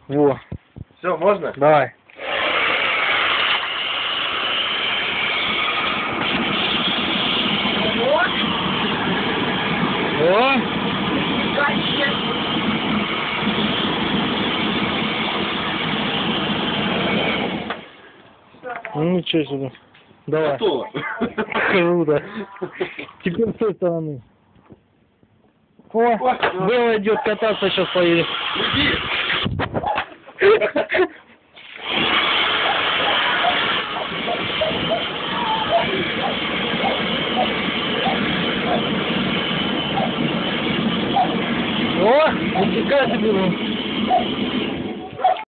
Во. Все, можно? Давай. О! Ну ничего себе. Давай. Готово. Круто. Теперь с той стороны. О, Белла идет кататься, сейчас поедет. Уйди. О, нифига себе.